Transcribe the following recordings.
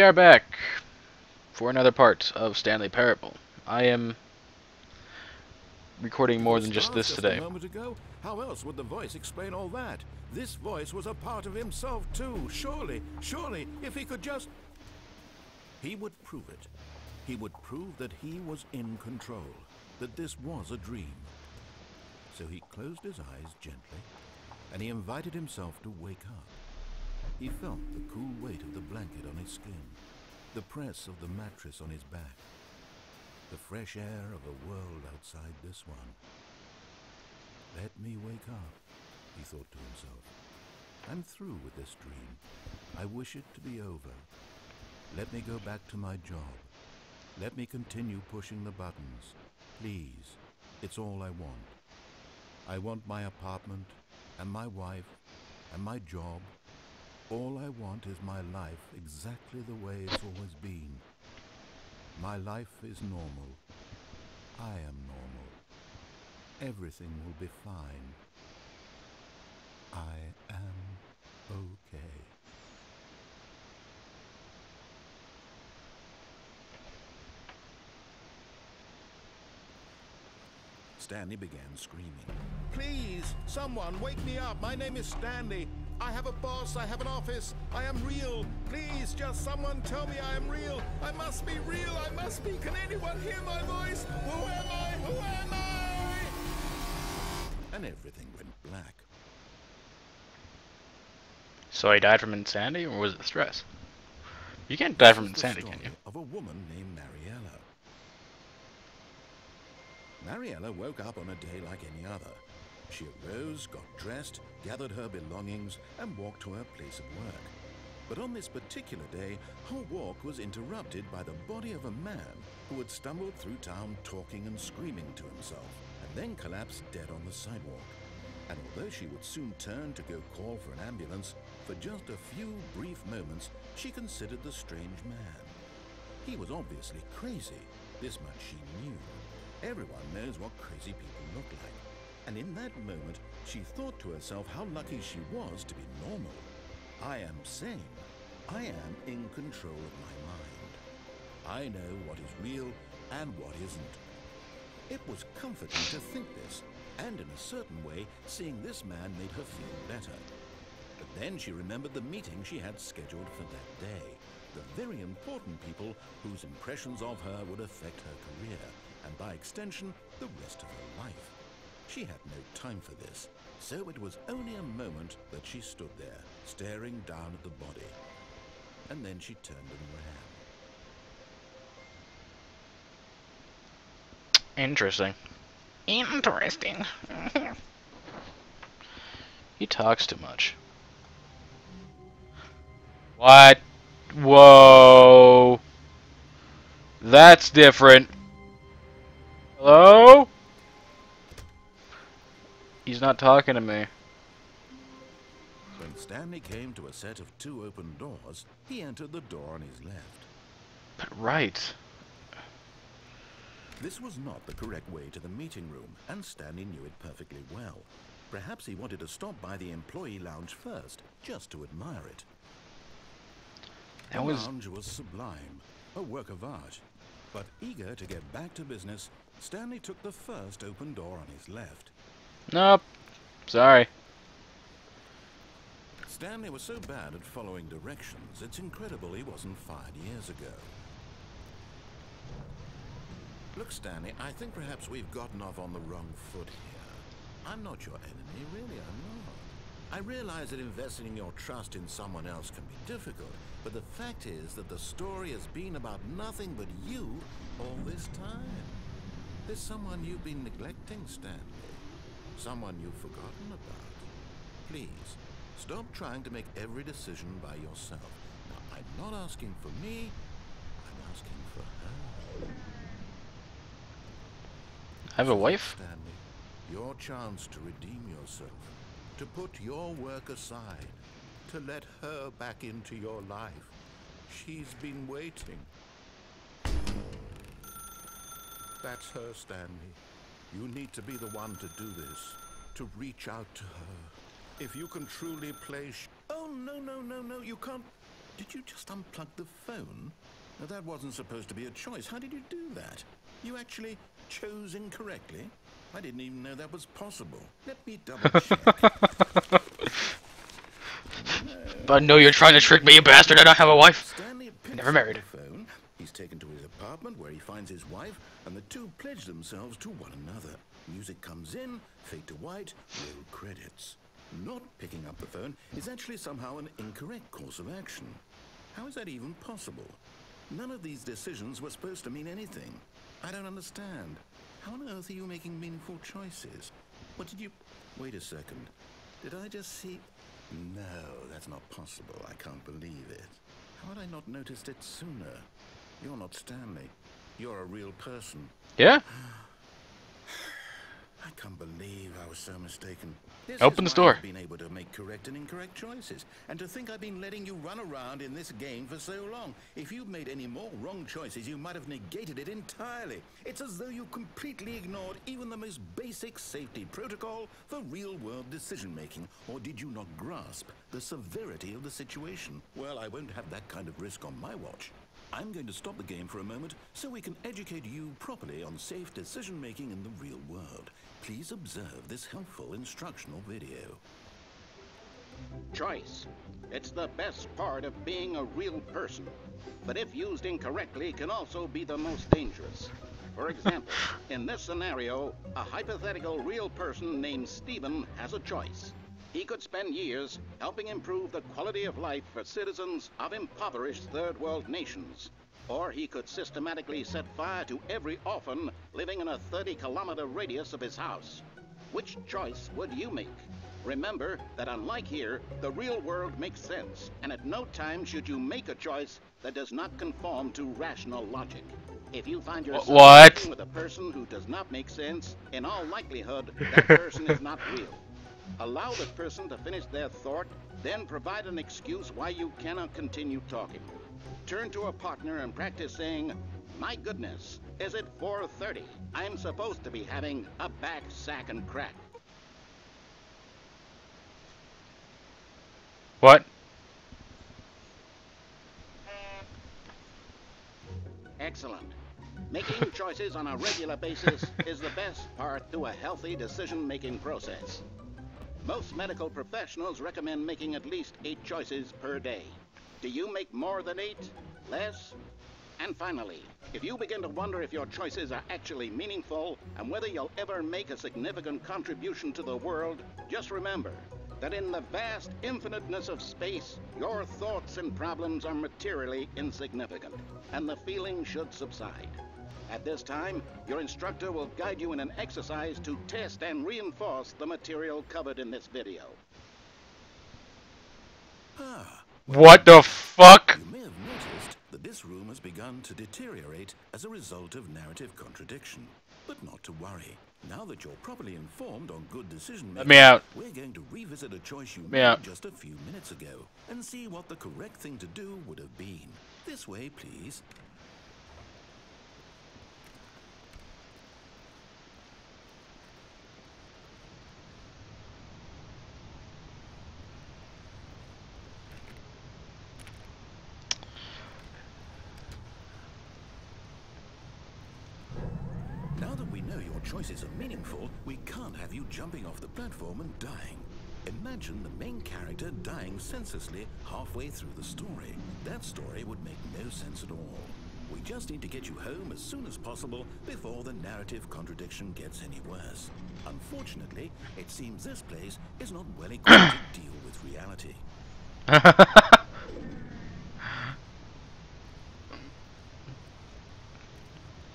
are back for another part of Stanley Parable. I am recording more than just this just today. a moment ago. How else would the voice explain all that? This voice was a part of himself too. Surely, if he could just... He would prove it. He would prove that he was in control, that this was a dream. So he closed his eyes gently, and he invited himself to wake up. He felt the cool weight of the blanket on his skin, the press of the mattress on his back, the fresh air of a world outside this one. Let me wake up, he thought to himself. I'm through with this dream. I wish it to be over. Let me go back to my job. Let me continue pushing the buttons. Please, it's all I want. I want my apartment, and my wife, and my job. All I want is my life exactly the way it's always been. My life is normal. I am normal. Everything will be fine. I am okay. Stanley began screaming. Please, someone, wake me up. My name is Stanley. I have a boss. I have an office. I am real. Please, just someone tell me I am real. I must be real. I must be. Can anyone hear my voice? Who am I? Who am I? And everything went black. So he died from insanity, or was it stress? You can't die from insanity, can you? Of a woman named Mariella. Mariella woke up on a day like any other. She arose, got dressed, gathered her belongings, and walked to her place of work. But on this particular day, her walk was interrupted by the body of a man who had stumbled through town talking and screaming to himself, and then collapsed dead on the sidewalk. And although she would soon turn to go call for an ambulance, for just a few brief moments, she considered the strange man. He was obviously crazy. This much she knew. Everyone knows what crazy people look like. And in that moment, she thought to herself how lucky she was to be normal. I am sane. I am in control of my mind. I know what is real and what isn't. It was comforting to think this, and in a certain way, seeing this man made her feel better. But then she remembered the meeting she had scheduled for that day. The very important people whose impressions of her would affect her career, and by extension, the rest of her life. She had no time for this, so it was only a moment that she stood there, staring down at the body. And then she turned and ran. Interesting. Interesting. He talks too much. What? Whoa. That's different. Hello? He's not talking to me. When Stanley came to a set of 2 open doors, he entered the door on his left. But right. This was not the correct way to the meeting room, and Stanley knew it perfectly well. Perhaps he wanted to stop by the employee lounge first, just to admire it. The lounge was sublime, a work of art. But eager to get back to business, Stanley took the first open door on his left. Nope. Sorry. Stanley was so bad at following directions, it's incredible he wasn't fired years ago. Look, Stanley, I think perhaps we've gotten off on the wrong foot here. I'm not your enemy, really, I'm not. I realize that investing your trust in someone else can be difficult, but the fact is that the story has been about nothing but you all this time. There's someone you've been neglecting, Stanley. Someone you've forgotten about. Please, stop trying to make every decision by yourself. Now, I'm not asking for me, I'm asking for her. I have a wife? Stanley, your chance to redeem yourself, to put your work aside, to let her back into your life. She's been waiting. That's her, Stanley. You need to be the one to do this, to reach out to her. If you can truly play Oh, no, you can't. Did you just unplug the phone? Now, that wasn't supposed to be a choice. How did you do that? You actually chose incorrectly? I didn't even know that was possible. Let me double check. I know you're trying to trick me, you bastard. I don't have a wife. Stanley picks Never up married. the phone. He's taken to his apartment where he finds his wife, and the two pledge themselves to one another. Music comes in, fade to white, roll credits. Not picking up the phone is actually somehow an incorrect course of action. How is that even possible? None of these decisions were supposed to mean anything. I don't understand. How on earth are you making meaningful choices? What did you... Wait a second. Did I just see... No, that's not possible. I can't believe it. How had I not noticed it sooner? You're not Stanley. You're a real person. Yeah? I can't believe I was so mistaken. Open the store. I've been able to make correct and incorrect choices, and to think I've been letting you run around in this game for so long. If you'd made any more wrong choices, you might have negated it entirely. It's as though you completely ignored even the most basic safety protocol for real-world decision-making. Or did you not grasp the severity of the situation? Well, I won't have that kind of risk on my watch. I'm going to stop the game for a moment so we can educate you properly on safe decision-making in the real world. Please observe this helpful instructional video. Choice. It's the best part of being a real person, but if used incorrectly can also be the most dangerous. For example, in this scenario, a hypothetical real person named Stephen has a choice. He could spend years helping improve the quality of life for citizens of impoverished third world nations. Or he could systematically set fire to every orphan living in a 30-kilometer radius of his house. Which choice would you make? Remember that unlike here, the real world makes sense, and at no time should you make a choice that does not conform to rational logic. If you find yourself working with a person who does not make sense, in all likelihood, that person is not real. Allow the person to finish their thought, then provide an excuse why you cannot continue talking. Turn to a partner and practice saying, "My goodness, is it 4:30? I'm supposed to be having a back, sack, and crack." What? Excellent. Making choices on a regular basis is the best part to a healthy decision-making process. Most medical professionals recommend making at least 8 choices per day. Do you make more than 8? Less? And finally, if you begin to wonder if your choices are actually meaningful and whether you'll ever make a significant contribution to the world, just remember that in the vast infiniteness of space, your thoughts and problems are materially insignificant, and the feeling should subside. At this time, your instructor will guide you in an exercise to test and reinforce the material covered in this video. What the fuck? You may have noticed that this room has begun to deteriorate as a result of narrative contradiction. But not to worry. Now that you're properly informed on good decision making, Let me out. we're going to revisit a choice you Me made out. just a few minutes ago and see what the correct thing to do would have been. This way, please. Now that we know your choices are meaningful, we can't have you jumping off the platform and dying. Imagine the main character dying senselessly halfway through the story. That story would make no sense at all. We just need to get you home as soon as possible before the narrative contradiction gets any worse. Unfortunately, it seems this place is not well equipped to deal with reality.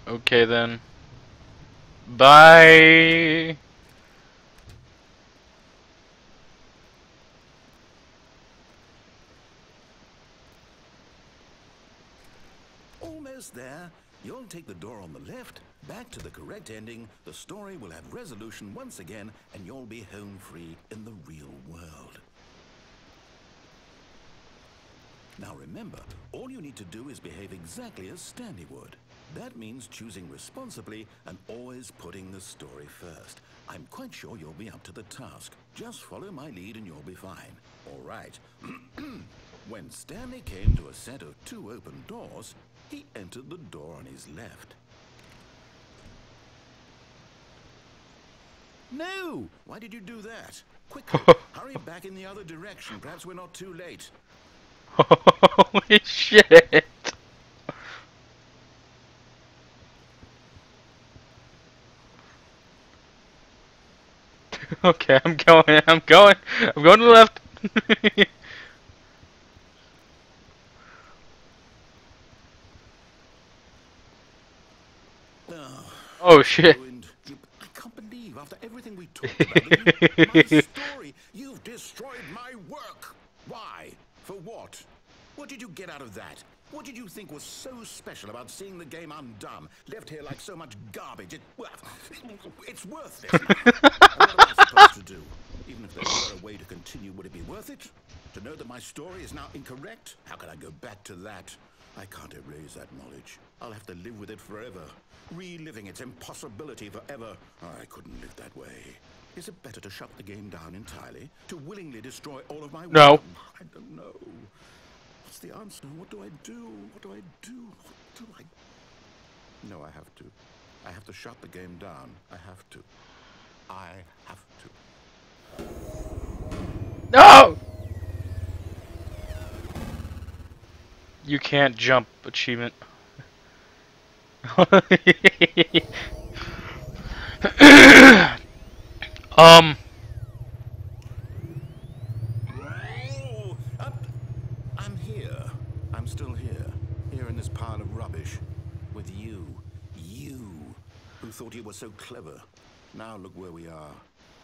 Okay then. Bye. Almost there. You'll take the door on the left, back to the correct ending, the story will have resolution once again, and you'll be home free in the real world. Now remember, all you need to do is behave exactly as Stanley would. That means choosing responsibly and always putting the story first. I'm quite sure you'll be up to the task. Just follow my lead and you'll be fine. All right. When Stanley came to a set of 2 open doors, he entered the door on his left. No! Why did you do that? Quickly, hurry back in the other direction. Perhaps we're not too late. Holy shit! Okay, I'm going to the left. Oh shit. I can't believe, after everything we talked about, my story, you've destroyed my work. Why? For what? What did you get out of that? What did you think was so special about seeing the game undone, left here like so much garbage? It's worthless now. And what am I supposed to do? Even if there were a way to continue, would it be worth it? To know that my story is now incorrect? How can I go back to that? I can't erase that knowledge. I'll have to live with it forever, reliving its impossibility forever. I couldn't live that way. Is it better to shut the game down entirely? To willingly destroy all of my work? No. I don't know. What's the answer? What do I do? What do I do? What do I... No, I have to. I have to shut the game down. I have to. I have to. No! You can't jump achievement. um. I'm here. I'm still here. Here in this pile of rubbish. With you. You. Who thought you were so clever. Now look where we are.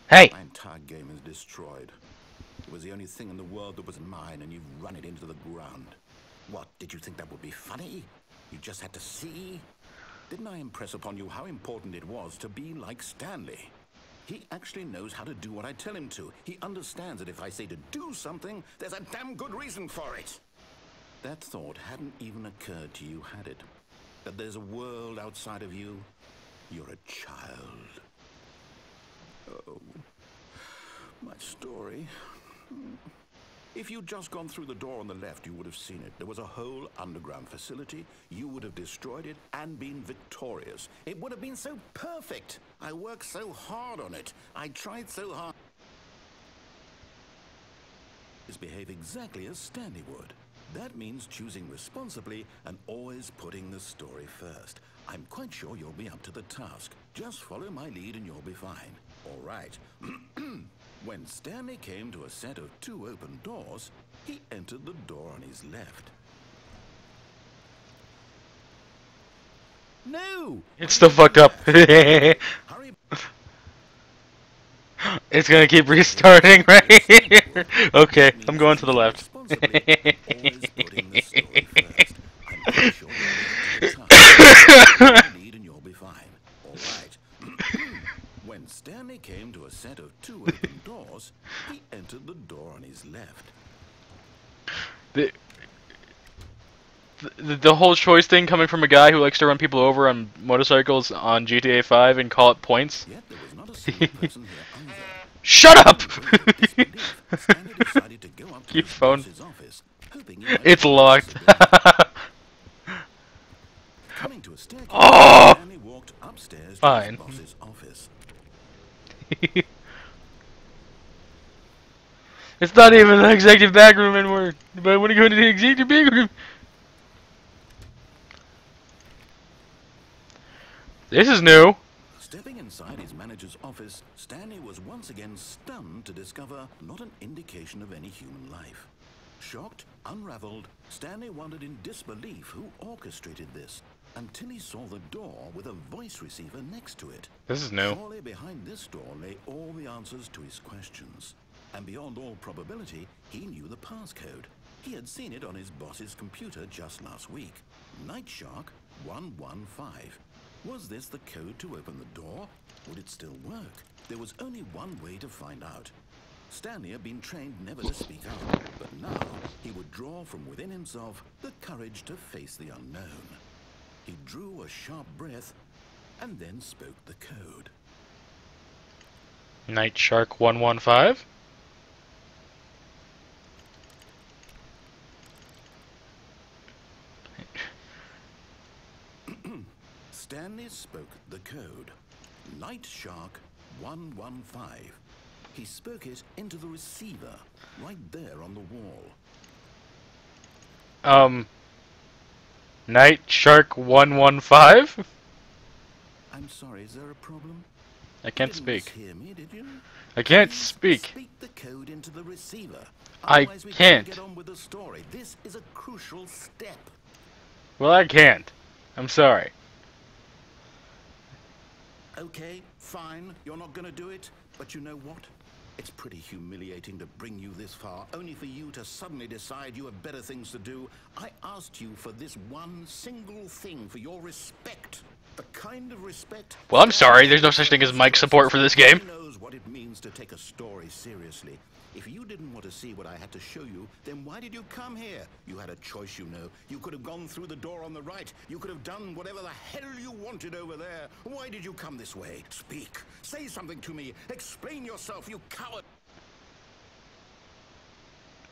Hey! My entire game is destroyed. It was the only thing in the world that was mine, and you've run it into the ground. What, did you think that would be funny? You just had to see? Didn't I impress upon you how important it was to be like Stanley? He actually knows how to do what I tell him to. He understands that if I say to do something, there's a damn good reason for it. That thought hadn't even occurred to you, had it? That there's a world outside of you? You're a child. Oh, my story. If you'd just gone through the door on the left, you would have seen it. There was a whole underground facility. You would have destroyed it and been victorious. It would have been so perfect. I worked so hard on it. I tried so hard. Behave exactly as Stanley would. That means choosing responsibly and always putting the story first. I'm quite sure you'll be up to the task. Just follow my lead and you'll be fine. All right. When Stanley came to a set of 2 open doors, he entered the door on his left. No! It's still fucked up. Hurry. It's gonna keep restarting right here. Okay, I'm going to the left. When Stanley came to a set of 2 open doors, he entered the door on his left. The whole choice thing coming from a guy who likes to run people over on motorcycles on GTA 5 and call it points. Yet there was not a single person here either. Shut up! Stanley decided to go up to Your his phone. boss's office, hoping he might It's find locked. Coming to a staircase, Oh! Stanley walked upstairs to Fine. his boss's office. It's not even the executive back room anymore. But I want to go into the executive big room. This is new. Stepping inside his manager's office, Stanley was once again stunned to discover not an indication of any human life. Shocked, unraveled, Stanley wondered in disbelief who orchestrated this, until he saw the door with a voice receiver next to it. This is new. Surely behind this door lay all the answers to his questions. And beyond all probability, he knew the passcode. He had seen it on his boss's computer just last week. Night Shark 115. Was this the code to open the door? Would it still work? There was only one way to find out. Stanley had been trained never to speak up, but now he would draw from within himself the courage to face the unknown. He drew a sharp breath and then spoke the code. Night Shark 115. Stanley spoke the code. Night Shark 115. He spoke it into the receiver, right there on the wall. Night Shark 115? I'm sorry, is there a problem? I can't You didn't speak. hear me, did you? I can't Please speak. Speak the code into the receiver. I Otherwise we can't. Get on with the story. This is a crucial step. Well, I can't. I'm sorry. Okay, fine. You're not gonna do it. But you know what? It's pretty humiliating to bring you this far, only for you to suddenly decide you have better things to do. I asked you for this one single thing, for your respect. The kind of respect... Well, I'm sorry. There's no such thing as mic support for this game. Who knows what it means to take a story seriously? If you didn't want to see what I had to show you, then why did you come here? You had a choice, you know. You could have gone through the door on the right. You could have done whatever the hell you wanted over there. Why did you come this way? Speak. Say something to me. Explain yourself, you coward.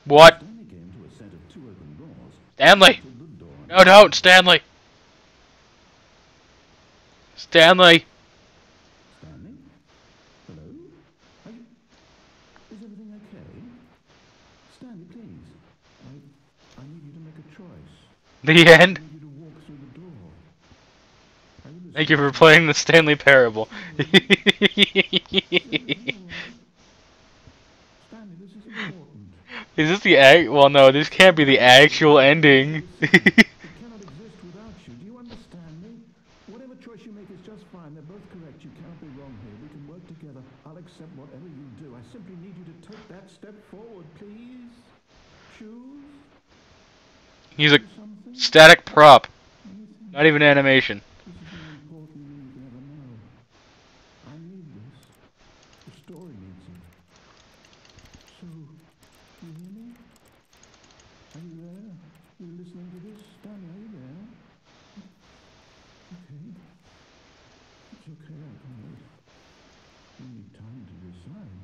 What? Stanley came to a set of two open doors. Stanley! No, don't, Stanley! Stanley! Stanley? Hello? Is everything okay? Stanley, please. I need you to make a choice. The end? I need you to walk through the door. Thank you for playing the Stanley Parable. Stanley, this is important. Is this the well, no, this can't be the actual ending. It cannot exist without you. Do you understand me? Whatever choice you make is just fine. They're both correct. You cannot be wrong here. We can work together. I'll accept whatever you do. I simply need you to take that step forward, please. Choose. He's a Something. static prop, Anything. not even animation. This is more important than you can ever know. I need this. The story needs it. So, you hear me? Are you there? You listening to this? Stanley, are you there? Okay. It's okay, I can wait. You need time to decide.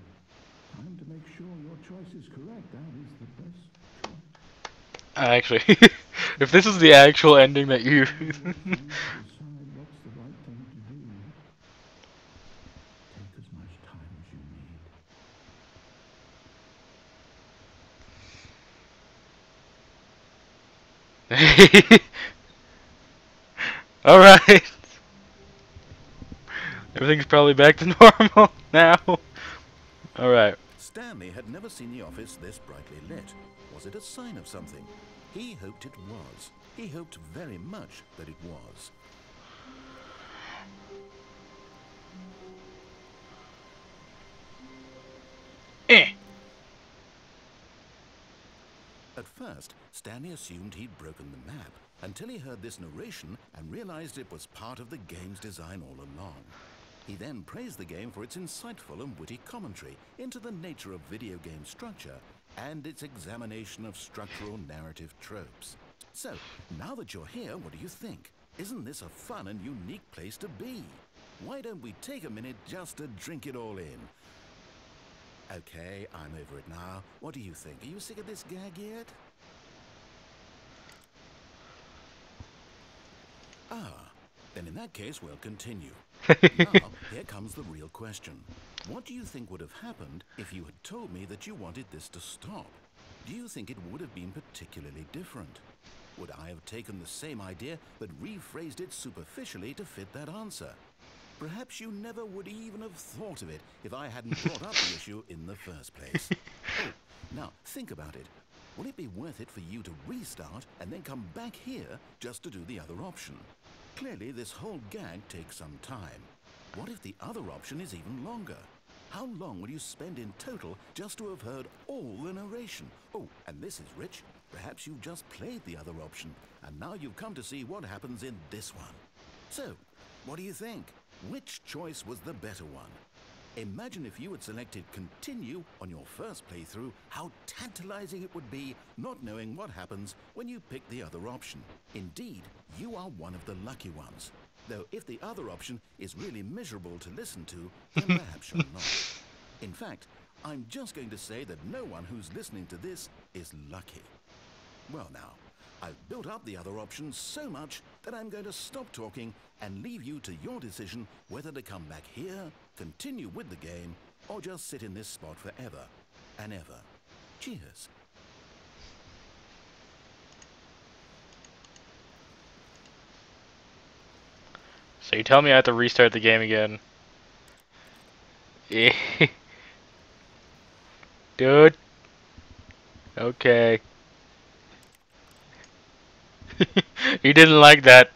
Time to make sure your choice is correct. That is the best choice. Actually, if this is the actual ending that you... Decide what's the right thing to do. Take as much time as you need. Alright. Everything's probably back to normal now. Alright. Stanley had never seen the office this brightly lit. Was it a sign of something? He hoped it was. He hoped very much that it was. At first, Stanley assumed he'd broken the map, until he heard this narration and realized it was part of the game's design all along. He then praised the game for its insightful and witty commentary into the nature of video game structure and its examination of structural narrative tropes. So, now that you're here, what do you think? Isn't this a fun and unique place to be? Why don't we take a minute just to drink it all in? Okay, I'm over it now. What do you think? Are you sick of this gag yet? Ah, then in that case, we'll continue. Now, here comes the real question. What do you think would have happened if you had told me that you wanted this to stop? Do you think it would have been particularly different? Would I have taken the same idea but rephrased it superficially to fit that answer? Perhaps you never would even have thought of it if I hadn't brought up the issue in the first place. Oh, now think about it. Would it be worth it for you to restart and then come back here just to do the other option? Clearly, this whole gag takes some time. What if the other option is even longer? How long will you spend in total just to have heard all the narration? Oh, and this is rich. Perhaps you've just played the other option, and now you've come to see what happens in this one. So, what do you think? Which choice was the better one? Imagine if you had selected continue on your first playthrough, how tantalizing it would be not knowing what happens when you pick the other option. Indeed, you are one of the lucky ones. Though if the other option is really miserable to listen to, then perhaps you're not. In fact, I'm just going to say that no one who's listening to this is lucky. Well now, I've built up the other options so much that I'm going to stop talking and leave you to your decision whether to come back here, continue with the game, or just sit in this spot forever and ever. Cheers. So you tell me I have to restart the game again. Dude. Okay. He didn't like that.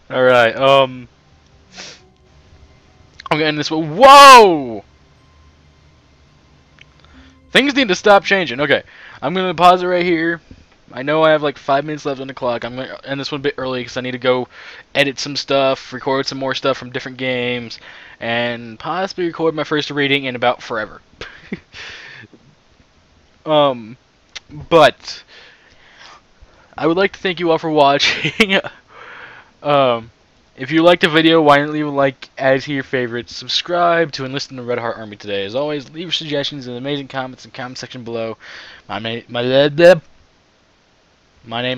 Alright, I'm gonna end this one. Whoa! Things need to stop changing. Okay, I'm gonna pause it right here. I know I have like 5 minutes left on the clock. I'm gonna end this one a bit early because I need to go edit some stuff, record some more stuff from different games, and possibly record my first reading in about forever. But I would like to thank you all for watching. If you liked the video, why not leave a like, add to your favorites, subscribe to enlist in the Red Heart Army today. As always, leave your suggestions in the amazing comments in the comment section below. My name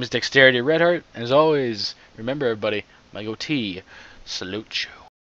is Dexterity Redheart, and as always, remember everybody, my goatee salute you.